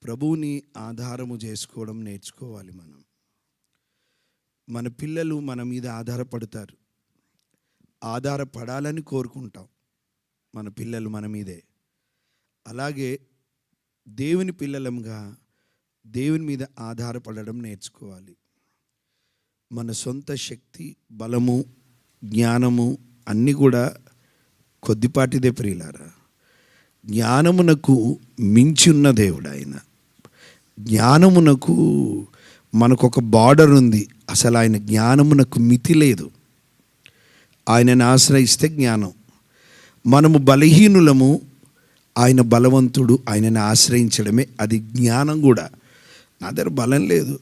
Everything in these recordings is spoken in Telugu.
ప్రభువుని ఆధారము చేసుకోవడం నేర్చుకోవాలి మనం. మన పిల్లలు మన మీద ఆధారపడతారు, ఆధారపడాలని కోరుకుంటాం. మన పిల్లలు మన మీదే. అలాగే దేవుని పిల్లలంగా దేవుని మీద ఆధారపడడం నేర్చుకోవాలి. మన సొంత శక్తి, బలము, జ్ఞానము అన్నీ కూడా కొద్దిపాటిదే ప్రియులారా. జ్ఞానమునకు మించి ఉన్న దేవుడు ఆయన. జ్ఞానమునకు మనకొక బార్డర్ ఉంది. అసలు ఆయన జ్ఞానమునకు మితి లేదు. ఆయనను ఆశ్రయిస్తే జ్ఞానం. మనము బలహీనులము, ఆయన బలవంతుడు. ఆయనను ఆశ్రయించడమే అది జ్ఞానం కూడా. నా దగ్గర బలం లేదు,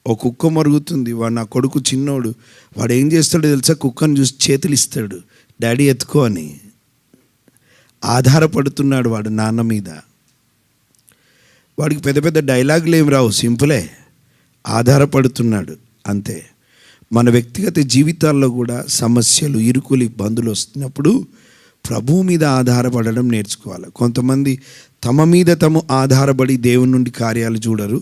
ఒక కుక్క మరుగుతుంది, వాడు నా కొడుకు చిన్నోడు, వాడు ఏం చేస్తాడో తెలుసా? కుక్కను చూసి చేతులు ఇస్తాడు, డాడీ ఎత్తుకో అని. ఆధారపడుతున్నాడు వాడు నాన్న మీద. వాడికి పెద్ద పెద్ద డైలాగులు ఏమి రావు, సింపులే. ఆధారపడుతున్నాడు అంతే. మన వ్యక్తిగత జీవితాల్లో కూడా సమస్యలు, ఇరుకులు, ఇబ్బందులు వస్తున్నప్పుడు ప్రభువు మీద ఆధారపడడం నేర్చుకోవాలి. కొంతమంది తమ మీద తాము ఆధారపడి దేవుని నుండి కార్యాలు చూడరు.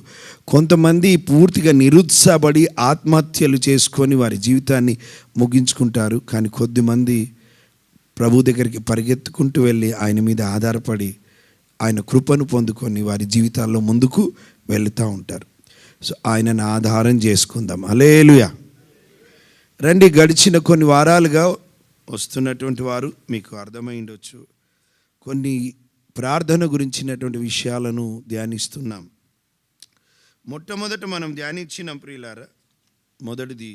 కొంతమంది పూర్తిగా నిరుత్సాహపడి ఆత్మహత్యలు చేసుకొని వారి జీవితాన్ని ముగించుకుంటారు. కానీ కొద్దిమంది ప్రభు దగ్గరికి పరిగెత్తుకుంటూ వెళ్ళి ఆయన మీద ఆధారపడి ఆయన కృపను పొందుకొని వారి జీవితాల్లో ముందుకు వెళుతూ ఉంటారు. సో ఆయనను ఆధారం చేసుకుందాం. హల్లెలూయా. రండి, గడిచిన కొన్ని వారాలుగా వస్తున్నటువంటి వారు మీకు అర్థమై ఉండొచ్చు, కొన్ని ప్రార్థన గురించినటువంటి విషయాలను ధ్యానిస్తున్నాం. మొట్టమొదట మనం ధ్యానించిన ప్రియులారా, మొదటిది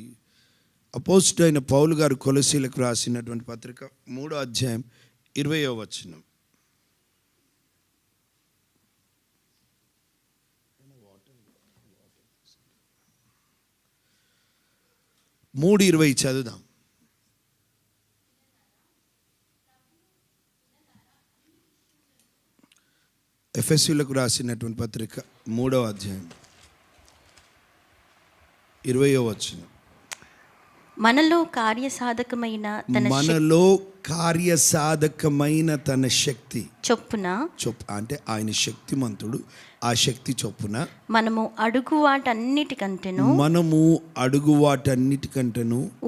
అపోస్తలుడైన పౌలు గారు కొలొస్సీలకు రాసినటువంటి పత్రిక 3వ అధ్యాయం 20వ వచనం. మూడు 20 చదువుదాం. ఎఫెసీయులకు రాసినటువంటి పత్రిక 3వ అధ్యాయం 20వ వచనం. మనలో కార్యసాధకమైన తన శక్తి చొప్పున అంటే ఆయన శక్తిమంతుడు. ఆ శక్తి చొప్పున మనము అడుగు వాటన్నిటికంటేను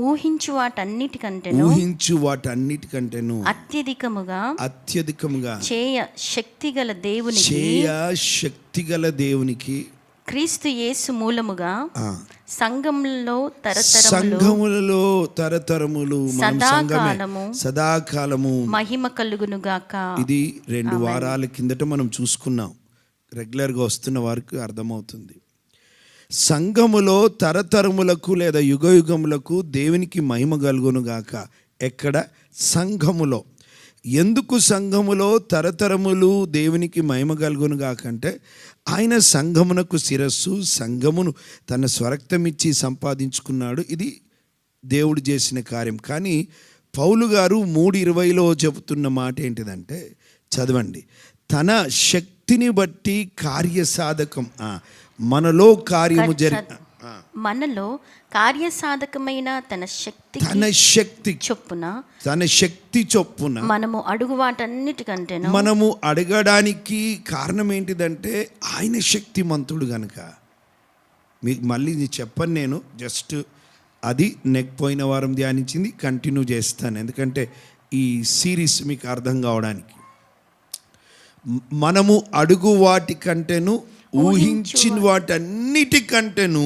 ఊహించు వాటన్నిటికంటేను అత్యధికముగా చేయ శక్తిగల దేవునికి క్రీస్తు యేసు మూలముగా సంఘములలో తరతరములు సదాకాలము మహిమ కలుగును గాక. ఇది 2 వారాల కిందట మనం చూసుకున్నాం. రెగ్యులర్గా వస్తున్న వారికి అర్థమవుతుంది. సంఘములో తరతరములకు లేదా యుగయుగములకు దేవునికి మహిమ కలుగును గాక. ఎక్కడ? సంఘములో. ఎందుకు సంఘములో తరతరములు దేవునికి మహిమ కలుగును గాక అంటే, ఆయన సంఘమునకు శిరస్సు, సంఘమును తన స్వరక్తమిచ్చి సంపాదించుకున్నాడు. ఇది దేవుడు చేసిన కార్యం. కానీ పౌలు గారు 3:20లో చెబుతున్న మాట ఏంటిదంటే, చదవండి. తన శక్తిని బట్టి కార్యసాధకం, మనలో కార్యము మనలో కార్యసాధకమైన తన శక్తి చొప్పున మనము అడగడానికి కారణం ఏంటిదంటే ఆయన శక్తిమంతుడు గనుక. మీకు మళ్ళీ చెప్పను నేను, జస్ట్ అది పోయిన వారం ధ్యానించింది కంటిన్యూ చేస్తాను, ఎందుకంటే ఈ సిరీస్ మీకు అర్థం కావడానికి. మనము అడుగు వాటి కంటేను ఊహించిన వాటన్నిటికంటేను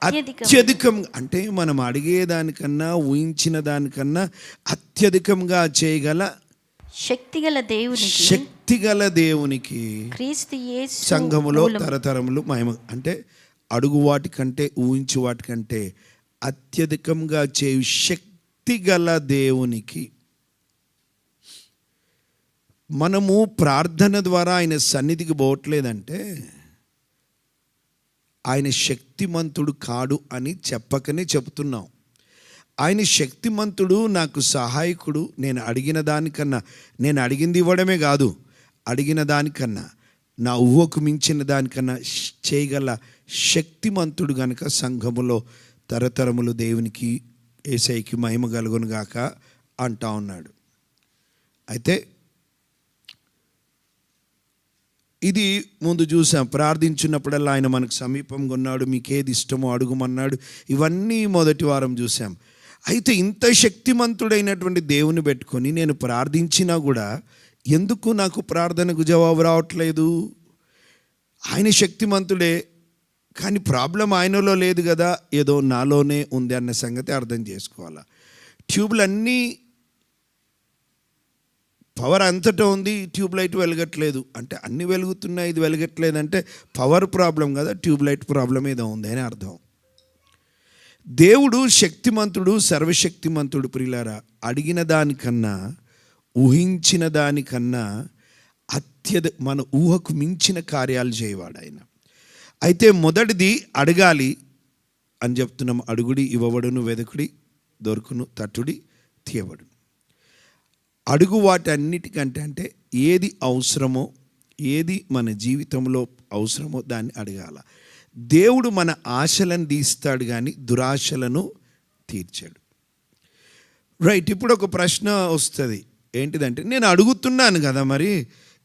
అత్యధికంగా, అంటే మనం అడిగేదానికన్నా ఊహించిన దానికన్నా అత్యధికంగా చేయగల శక్తిగల దేవునికి క్రీస్తు యేసు సంఘములో తరతరములు మహిమ. అంటే అడుగు వాటి కంటే ఊహించు వాటి కంటే అత్యధికంగా చేయు శక్తిగల దేవునికి మనము ప్రార్థన ద్వారా ఆయన సన్నిధికి పోవట్లేదంటే ఆయన శక్తిమంతుడు కాడు అని చెప్పకనే చెబుతున్నాం. ఆయన శక్తిమంతుడు, నాకు సహాయకుడు. నేను అడిగింది ఇవ్వడమే కాదు, అడిగిన దానికన్నా నా ఊహకు మించిన దానికన్నా చేయగల శక్తిమంతుడు గనుక సంఘములో తరతరములు దేవునికి, యేసయ్యకి మహిమ కలుగును గాక అంటా ఉన్నాడు. అయితే ఇది ముందు చూసాం. ప్రార్థించినప్పుడల్లా ఆయన మనకు సమీపంగా ఉన్నాడు, మీకేది ఇష్టమో అడుగుమన్నాడు. ఇవన్నీ మొదటి వారం చూసాం. అయితే ఇంత శక్తిమంతుడైనటువంటి దేవుని పెట్టుకొని నేను ప్రార్థించినా కూడా ఎందుకు నాకు ప్రార్థనకు జవాబు రావట్లేదు? ఆయన శక్తిమంతుడే, కానీ ప్రాబ్లం ఆయనలో లేదు కదా, ఏదో నాలోనే ఉంది అన్న సంగతి అర్థం చేసుకోవాలా. ట్యూబ్లన్నీ పవర్ అంతటా ఉంది, ట్యూబ్ లైట్ వెలగట్లేదు అంటే అన్నీ వెలుగుతున్నాయి, ఇది వెలగట్లేదు అంటే పవర్ ప్రాబ్లం కదా, ట్యూబ్ లైట్ ప్రాబ్లం ఏదో ఉంది అని అర్థం. దేవుడు శక్తిమంతుడు, సర్వశక్తిమంతుడు. ప్రియులారా, అడిగిన దానికన్నా, ఊహించిన దానికన్నా మన ఊహకు మించిన కార్యాలు చేయవాడు ఆయన. అయితే మొదటిది అడగాలి అని చెప్తున్నాం. అడుగుడి ఇవ్వబడును, వెదకుడి దొరుకును, తట్టుడి తీయబడును. అడుగు వాటన్నిటికంటే అంటే ఏది అవసరమో, ఏది మన జీవితంలో అవసరమో దాన్ని అడగాల. దేవుడు మన ఆశలను తీస్తాడు కానీ దురాశలను తీర్చాడు. రైట్. ఇప్పుడు ఒక ప్రశ్న వస్తుంది, ఏంటిదంటే నేను అడుగుతున్నాను కదా, మరి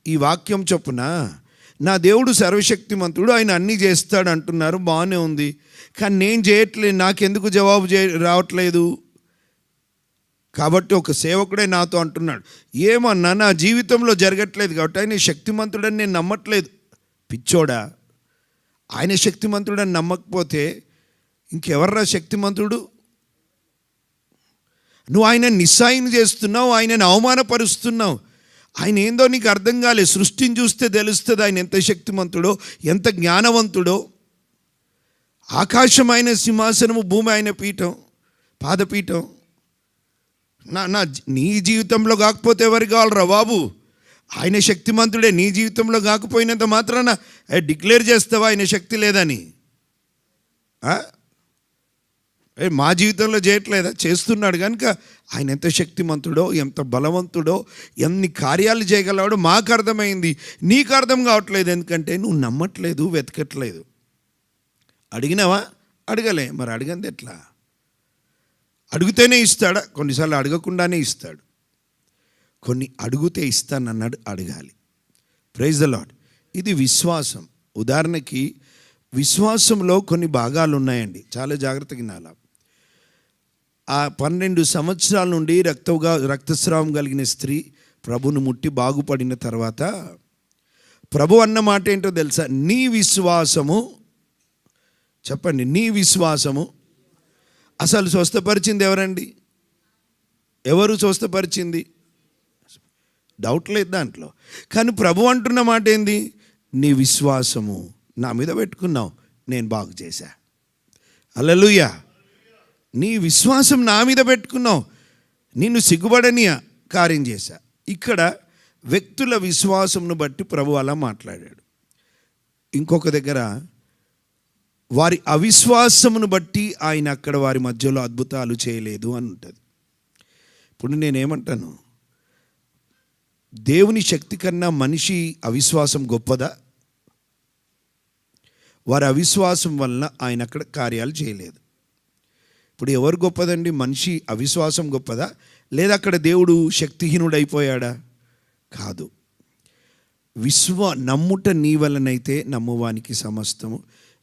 ఈ వాక్యం చొప్పున నా దేవుడు సర్వశక్తిమంతుడు, ఆయన అన్నీ చేస్తాడు అంటున్నారు, బాగానే ఉంది, కానీ నేను చేయట్లేదు, నాకెందుకు జవాబు రావట్లేదు? కాబట్టి ఒక సేవకుడే నాతో అంటున్నాడు, ఏమన్నా నా జీవితంలో జరగట్లేదు కాబట్టి ఆయన శక్తిమంతుడని నేను నమ్మట్లేదు. పిచ్చోడా, ఆయన శక్తిమంతుడని నమ్మకపోతే ఇంకెవర్రా శక్తిమంతుడు? నువ్వు ఆయన నిస్సాయం చేస్తున్నావు, ఆయనను అవమానపరుస్తున్నావు. ఆయన ఏందో నీకు అర్థం కాలేదు. సృష్టిని చూస్తే తెలుస్తుంది ఆయన ఎంత శక్తిమంతుడో, ఎంత జ్ఞానవంతుడో. ఆకాశం ఆయన సింహాసనము, భూమి ఆయన పీఠం, పాదపీఠం. నీ జీవితంలో కాకపోతే ఎవరికి కావాలరా బాబు? ఆయన శక్తిమంతుడే. నీ జీవితంలో కాకపోయినంత మాత్రాన డిక్లేర్ చేస్తావా ఆయన శక్తి లేదని? మా జీవితంలో చేయట్లేదా? చేస్తున్నాడు కనుక ఆయన ఎంత శక్తిమంతుడో, ఎంత బలవంతుడో, ఎన్ని కార్యాలు చేయగలవాడో మాకు అర్థమైంది. నీకు అర్థం కావట్లేదు, ఎందుకంటే నువ్వు నమ్మట్లేదు, వెతకట్లేదు. అడిగినావా? అడగలే. మరి అడిగంది ఎట్లా? అడిగితేనే ఇస్తాడా? కొన్నిసార్లు అడగకుండానే ఇస్తాడు. కొన్ని అడిగితే ఇస్తానన్నాడు, అడగాలి. Praise the lord. ఇది విశ్వాసం. ఉదాహరణకి విశ్వాసంలో కొన్ని భాగాలు ఉన్నాయండి, చాలా జాగ్రత్తగా వినాలి. ఆ 12 సంవత్సరాల నుండి రక్తస్రావం కలిగిన స్త్రీ ప్రభును ముట్టి బాగుపడిన తర్వాత ప్రభు అన్న మాట ఏంటో తెలుసా? నీ విశ్వాసము, చెప్పండి, నీ విశ్వాసము. అసలు స్వస్థపరిచింది ఎవరండి? ఎవరు స్వస్థపరిచింది? డౌట్ లేదు దాంట్లో. కానీ ప్రభు అంటున్న మాట ఏంది? నీ విశ్వాసము నా మీద పెట్టుకున్నావు, నేను బాగు చేశా. హల్లెలూయా. నీ విశ్వాసం నా మీద పెట్టుకున్నావు, నిన్ను సిగ్గుపడని కార్యం చేశా. ఇక్కడ వ్యక్తుల విశ్వాసంను బట్టి ప్రభు అలా మాట్లాడాడు. ఇంకొక దగ్గర వారి అవిశ్వాసమును బట్టి ఆయన అక్కడ వారి మధ్యలో అద్భుతాలు చేయలేదు అని ఉంటుంది. ఇప్పుడు నేనేమంటాను, దేవుని శక్తి కన్నా మనిషి అవిశ్వాసం గొప్పదా? వారి అవిశ్వాసం వలన ఆయన అక్కడ కార్యాలు చేయలేదు. ఇప్పుడు ఎవరు గొప్పదండి? మనిషి అవిశ్వాసం గొప్పదా, లేదా అక్కడ దేవుడు శక్తిహీనుడైపోయాడా? కాదు. నమ్ముట నీ వలనైతే నమ్మువానికి సమస్తము.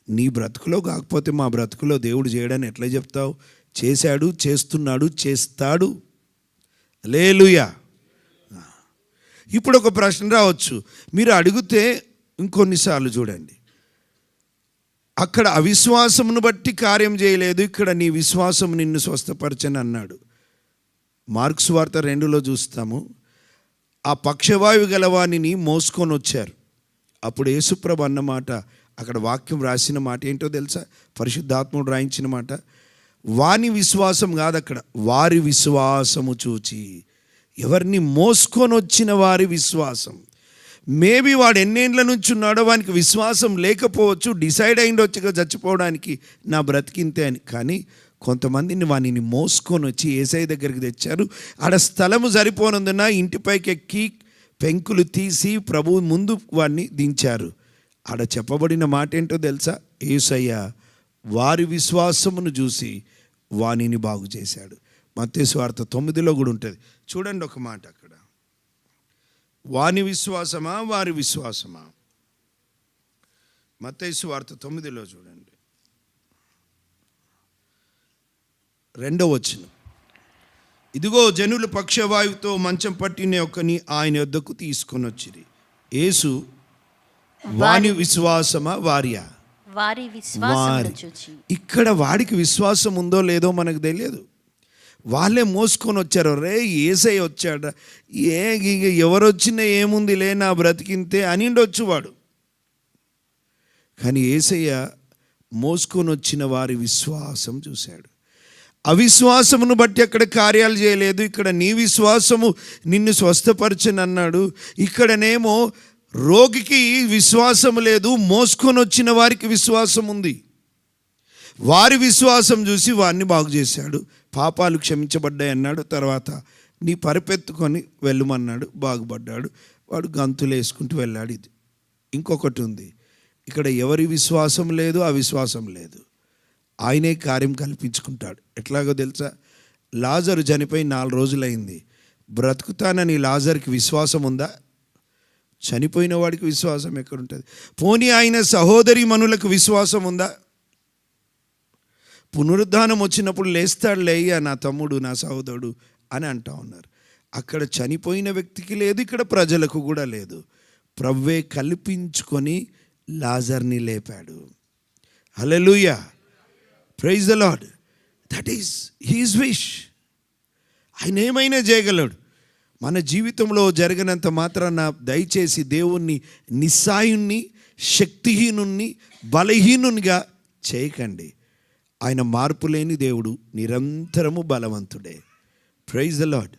నీ బ్రతుకులో కాకపోతే మా బ్రతుకులో దేవుడు చేయడాన్ని ఎట్లా చెప్తావు? చేశాడు, చేస్తున్నాడు, చేస్తాడు. హల్లెలూయా. ఇప్పుడు ఒక ప్రశ్న రావచ్చు, మీరు అడిగితే ఇంకొన్నిసార్లు చూడండి, అక్కడ అవిశ్వాసమును బట్టి కార్యం చేయలేదు, ఇక్కడ నీ విశ్వాసం నిన్ను స్వస్థపరచని అన్నాడు. మార్కు సువార్త 2లో చూస్తాము. ఆ పక్షవాయువు గలవాణిని మోసుకొని వచ్చారు. అప్పుడు యేసుప్రభు అన్నమాట, అక్కడ వాక్యం రాసిన మాట ఏంటో తెలుసా? పరిశుద్ధాత్ముడు రాయించిన మాట, వాని విశ్వాసం కాదు, అక్కడ వారి విశ్వాసము చూచి. ఎవరిని మోసుకొని వచ్చిన వారి విశ్వాసం. మేబీ వాడు ఎన్నేళ్ళ నుంచి ఉన్నాడో వానికి విశ్వాసం లేకపోవచ్చు, డిసైడ్ అయిండొచ్చుగా చచ్చిపోవడానికి నా బ్రతికింతే అని. కానీ కొంతమందిని వానిని మోసుకొని వచ్చి యేసయ్య దగ్గరికి తెచ్చారు. ఆడ స్థలము సరిపోనందున ఇంటిపైకి ఎక్కి పెంకులు తీసి ప్రభువు ముందు వాడిని దించారు. ఆడ చెప్పబడిన మాట ఏంటో తెలుసా? యేసయ్య వారి విశ్వాసమును చూసి వానిని బాగు చేశాడు. మత్తయి సువార్త 9లో కూడా ఉంటుంది. చూడండి ఒక మాట అక్కడ, వాని విశ్వాసమా వారి విశ్వాసమా? మత్తయి సువార్త 9లో చూడండి, 2వ వచనం. ఇదిగో జనులు పక్షవాయువుతో మంచం పట్టిన ఒకని ఆయన యొద్దకు తీసుకొని వచ్చిరి. యేసు వాని విశ్వాసమా వారియా? వారి విశ్వాసమును చూచి. ఇక్కడ వాడికి విశ్వాసం ఉందో లేదో మనకు తెలియదు. వాళ్ళే మోసుకొని వచ్చారు. రే యేసయ్య వచ్చాడు, ఎవరు వచ్చినా ఏముంది లే నా బ్రతికింతే అనిండొచ్చు వాడు. కానీ యేసయ్య మోసుకొని వచ్చిన వారి విశ్వాసం చూశాడు. అవిశ్వాసమును బట్టి అక్కడ కార్యాలు చేయలేదు. ఇక్కడ నీ విశ్వాసము నిన్ను స్వస్థపరచనన్నాడు. ఇక్కడనేమో రోగికి విశ్వాసం లేదు, మోసుకొని వచ్చిన వారికి విశ్వాసం ఉంది. వారి విశ్వాసం చూసి వారిని బాగు చేశాడు. పాపాలు క్షమించబడ్డాయి అన్నాడు. తర్వాత నీ పరిపెత్తుకొని వెళ్ళమన్నాడు, బాగుపడ్డాడు. వాడు గంతులు వేసుకుంటూ వెళ్ళాడు. ఇది ఇంకొకటి ఉంది, ఇక్కడ ఎవరి విశ్వాసం లేదు, అవిశ్వాసం లేదు. ఆయనే కార్యం కల్పించుకుంటాడు. ఎట్లాగో తెలుసా? లాజరు చనిపోయి 4 రోజులైంది. బ్రతుకుతానని లాజర్కి విశ్వాసం ఉందా? చనిపోయిన వాడికి విశ్వాసం ఎక్కడుంటుంది? పోనీ ఆయన సహోదరి మనులకు విశ్వాసం ఉందా? పునరుద్ధానం వచ్చినప్పుడు లేస్తాడు, లేయ్యా నా తమ్ముడు నా సహోదరుడు అని అంటా ఉన్నారు. అక్కడ చనిపోయిన వ్యక్తికి లేదు, ఇక్కడ ప్రజలకు కూడా లేదు. ప్రభువే కల్పించుకొని లాజర్ని లేపాడు. Hallelujah, praise the Lord. That is his wish. ఆయన ఏమైనా చేయగలడు. మన జీవితంలో జరిగినంత మాత్రాన దయచేసి దేవుణ్ణి నిస్సాయుణ్ణి, శక్తిహీనుణ్ణి, బలహీనునిగా చేయకండి. ఆయన మార్పు లేని దేవుడు, నిరంతరము బలవంతుడే. Praise the lord.